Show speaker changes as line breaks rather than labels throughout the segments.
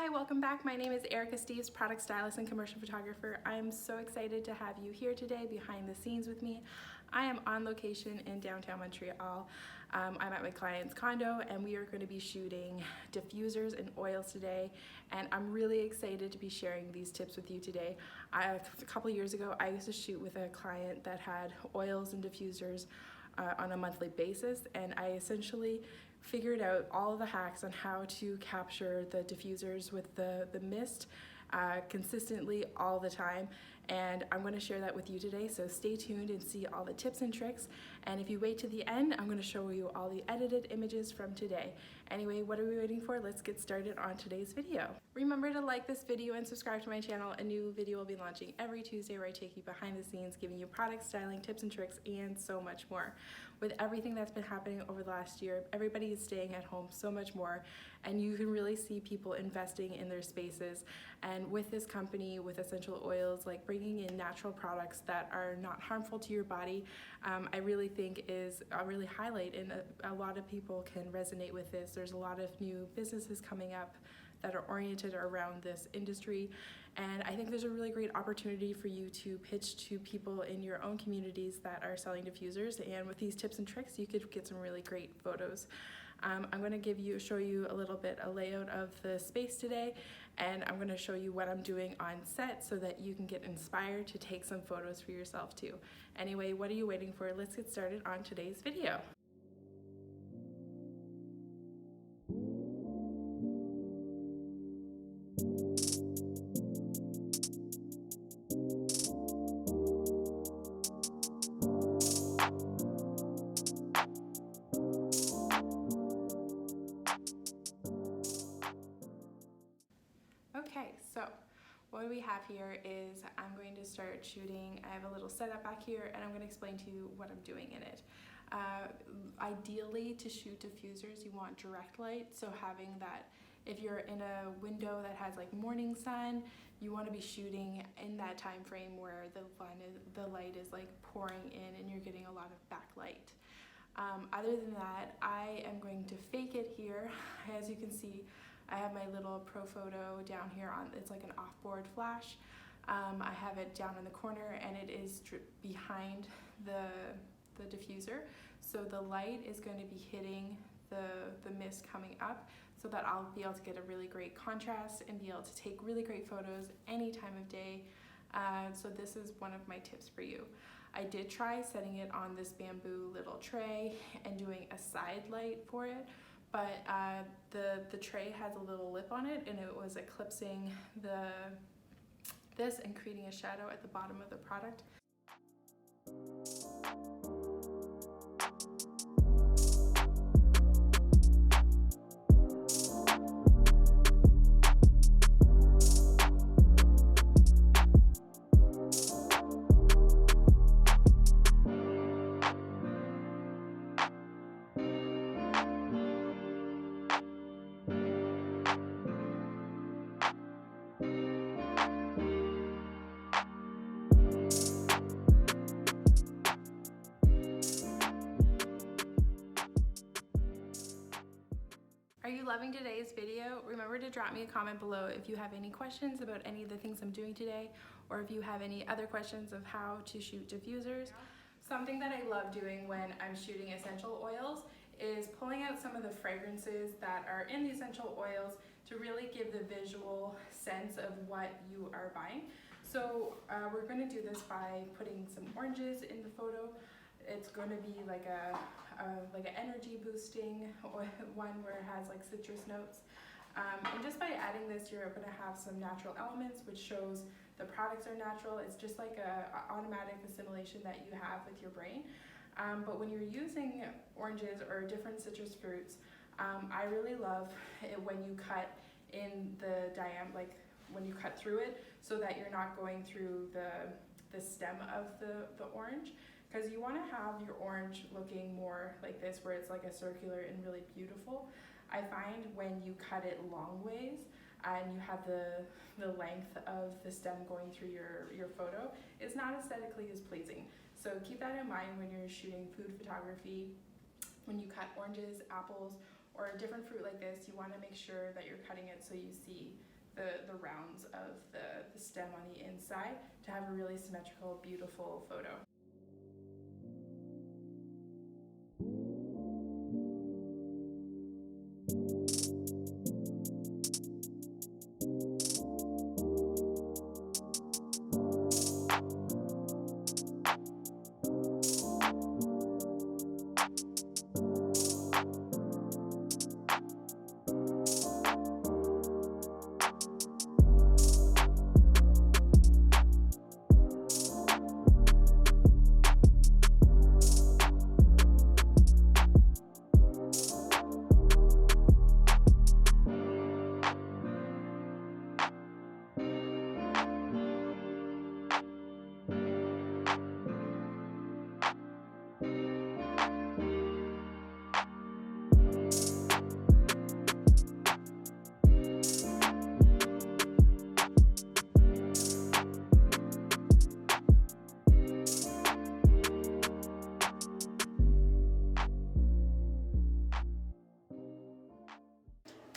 Hi, welcome back. My name is Erica Steeves, product stylist and commercial photographer. I am so excited to have you here today behind the scenes with me. I am on location in downtown Montreal. I'm at my client's condo and we are going to be shooting diffusers and oils today, and I'm really excited to be sharing these tips with you today. A couple of years ago I used to shoot with a client that had oils and diffusers on a monthly basis, and I essentially figured out all the hacks on how to capture the diffusers with the mist consistently all the time, and I'm going to share that with you today, so stay tuned and see all the tips and tricks. And if you wait to the end, I'm going to show you all the edited images from today. Anyway, what are we waiting for? Let's get started on today's video. Remember to like this video and subscribe to my channel. A new video will be launching every Tuesday where I take you behind the scenes, giving you product styling, tips and tricks, and so much more. With everything that's been happening over the last year, everybody is staying at home so much more, and you can really see people investing in their spaces. And with this company, with essential oils, like bringing in natural products that are not harmful to your body, I really think is a really highlight, and a lot of people can resonate with this. There's a lot of new businesses coming up that are oriented around this industry, and I think there's a really great opportunity for you to pitch to people in your own communities that are selling diffusers, and with these tips and tricks you could get some really great photos. I'm going to show you a little bit a layout of the space today, and I'm going to show you what I'm doing on set so that you can get inspired to take some photos for yourself too. Anyway, what are you waiting for? Let's get started on today's video. Okay, so what we have here is I'm going to start shooting. I have a little setup back here, and I'm going to explain to you what I'm doing in it. Ideally, to shoot diffusers, you want direct light, so having that, if you're in a window that has like morning sun, you want to be shooting in that time frame where the light is like pouring in and you're getting a lot of backlight. Other than that, I am going to fake it here. As you can see, I have my little pro photo down here it's like an off-board flash. I have it down in the corner, and it is behind the diffuser, so the light is going to be hitting the mist coming up, so that I'll be able to get a really great contrast and be able to take really great photos any time of day. So this is one of my tips for you. I did try setting it on this bamboo little tray and doing a side light for it, but the tray has a little lip on it, and it was eclipsing this and creating a shadow at the bottom of the product. Are you loving today's video? Remember to drop me a comment below if you have any questions about any of the things I'm doing today, or if you have any other questions of how to shoot diffusers. Something that I love doing when I'm shooting essential oils is pulling out some of the fragrances that are in the essential oils to really give the visual sense of what you are buying. So we're going to do this by putting some oranges in the photo. It's going to be like an energy boosting one where it has like citrus notes, and just by adding this, you're going to have some natural elements, which shows the products are natural. It's just like a automatic assimilation that you have with your brain. But when you're using oranges or different citrus fruits, I really love it when you cut in the like when you cut through it, so that you're not going through the stem of the orange, because you want to have your orange looking more like this, where it's like a circular and really beautiful. I find when you cut it long ways and you have the length of the stem going through your photo, it's not aesthetically as pleasing. So keep that in mind when you're shooting food photography. When you cut oranges, apples, or a different fruit like this, you want to make sure that you're cutting it so you see the rounds of the stem on the inside to have a really symmetrical, beautiful photo.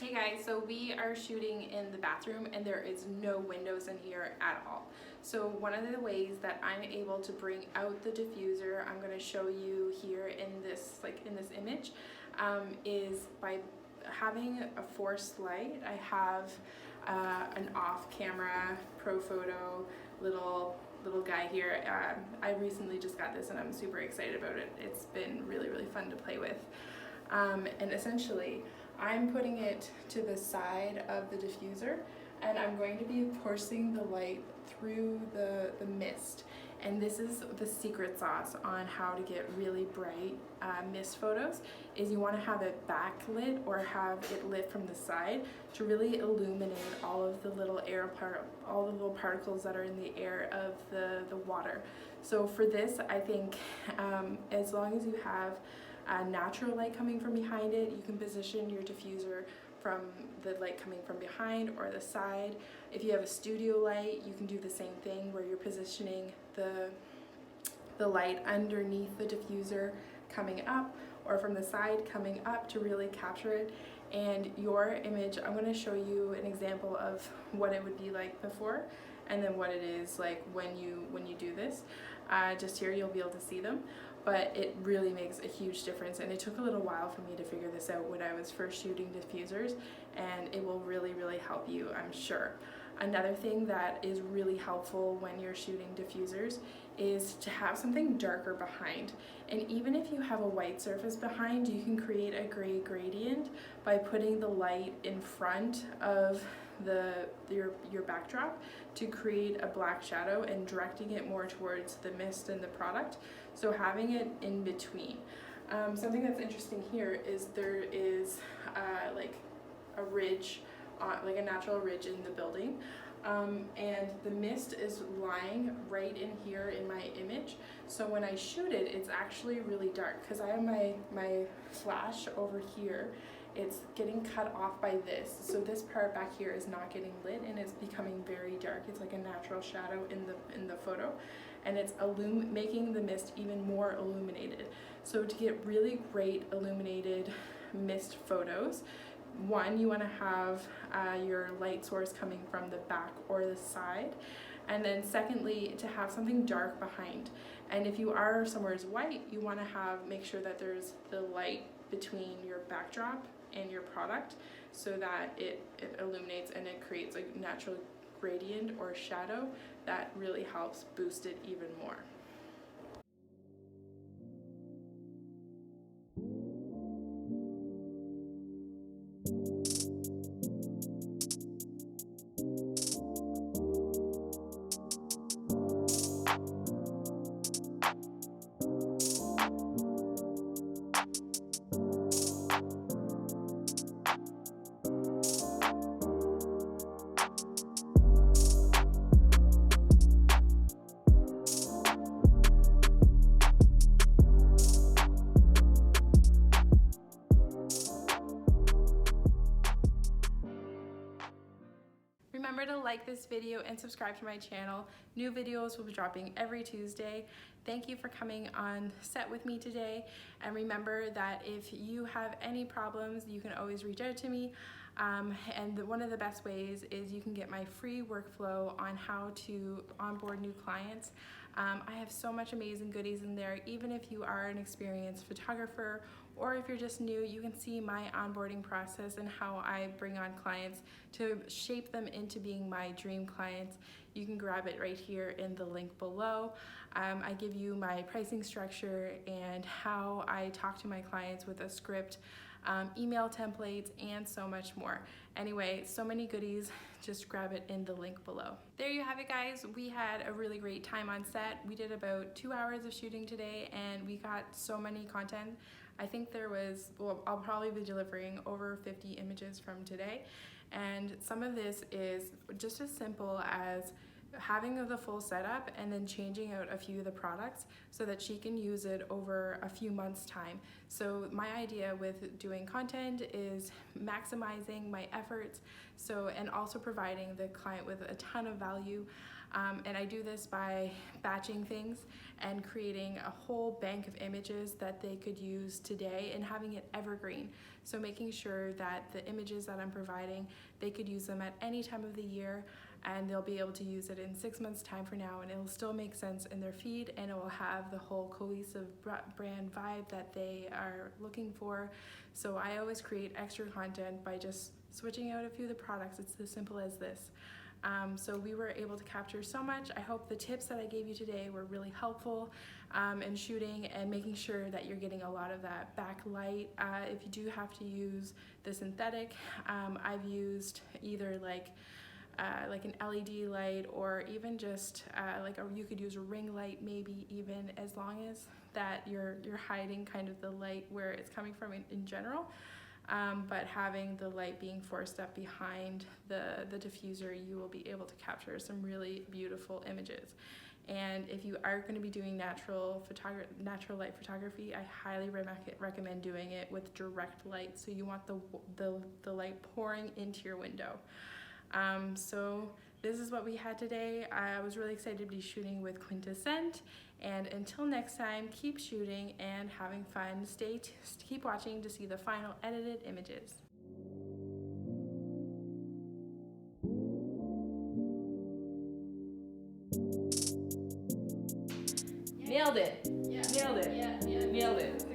Hey guys, so we are shooting in the bathroom and there is no windows in here at all. So one of the ways that I'm able to bring out the diffuser, I'm going to show you here in this image, is by having a forced light. I have an off-camera pro photo little guy here. I recently just got this and I'm super excited about it. It's been really fun to play with. And essentially I'm putting it to the side of the diffuser and I'm going to be forcing the light through the mist. And this is the secret sauce on how to get really bright mist photos, is you want to have it backlit or have it lit from the side to really illuminate all of the little all the little particles that are in the air of the water. So for this, I think as long as you have natural light coming from behind it, you can position your diffuser from the light coming from behind or the side. If you have a studio light, you can do the same thing where you're positioning the light underneath the diffuser coming up or from the side coming up to really capture it. And your image, I'm going to show you an example of what it would be like before and then what it is like when you do this. Just here you'll be able to see them, but it really makes a huge difference, and it took a little while for me to figure this out when I was first shooting diffusers, and it will really help you, I'm sure. Another thing that is really helpful when you're shooting diffusers is to have something darker behind. And even if you have a white surface behind, you can create a gray gradient by putting the light in front of your backdrop to create a black shadow and directing it more towards the mist and the product. So having it in between. Something that's interesting here is there is like a ridge, like a natural ridge in the building, and the mist is lying right in here in my image. So when I shoot it, it's actually really dark because I have my flash over here. It's getting cut off by this, so this part back here is not getting lit and it's becoming very dark. It's like a natural shadow in the photo, and it's making the mist even more illuminated. So to get really great illuminated mist photos, one, you want to have your light source coming from the back or the side, and then secondly, to have something dark behind. And if you are somewhere white, you want to make sure that there's the light between your backdrop and your product so that it illuminates and it creates a natural gradient or shadow that really helps boost it even more. Remember to like this video and subscribe to my channel. New videos will be dropping every Tuesday. Thank you for coming on set with me today. And remember that if you have any problems, you can always reach out to me. And one of the best ways is you can get my free workflow on how to onboard new clients. I have so much amazing goodies in there. Even if you are an experienced photographer or if you're just new, you can see my onboarding process and how I bring on clients to shape them into being my dream clients. You can grab it right here in the link below. I give you my pricing structure and how I talk to my clients with a script, email templates, and so much more. Anyway, so many goodies, just grab it in the link below. There you have it, guys. We had a really great time on set. We did about 2 hours of shooting today and we got so many content. I think there was, well, I'll probably be delivering over 50 images from today. And some of this is just as simple as having the full setup and then changing out a few of the products so that she can use it over a few months' time. So my idea with doing content is maximizing my efforts, and also providing the client with a ton of value. And I do this by batching things and creating a whole bank of images that they could use today and having it evergreen. So making sure that the images that I'm providing, they could use them at any time of the year, and they'll be able to use it in 6 months' time from now, and it'll still make sense in their feed, and it will have the whole cohesive brand vibe that they are looking for. So I always create extra content by just switching out a few of the products. It's as simple as this. So we were able to capture so much. I hope the tips that I gave you today were really helpful in shooting and making sure that you're getting a lot of that backlight. If you do have to use the synthetic, I've used either like an LED light, or even just you could use a ring light, maybe, even, as long as that you're hiding kind of the light where it's coming from in general. But having the light being forced up behind the diffuser, you will be able to capture some really beautiful images. And if you are going to be doing natural light photography, I highly recommend doing it with direct light. So you want the light pouring into your window. So this is what we had today. I was really excited to be shooting with Quintessent. And until next time, keep shooting and having fun. Keep watching to see the final edited images. Nailed it. Yeah. Nailed it. Yeah. Nailed it.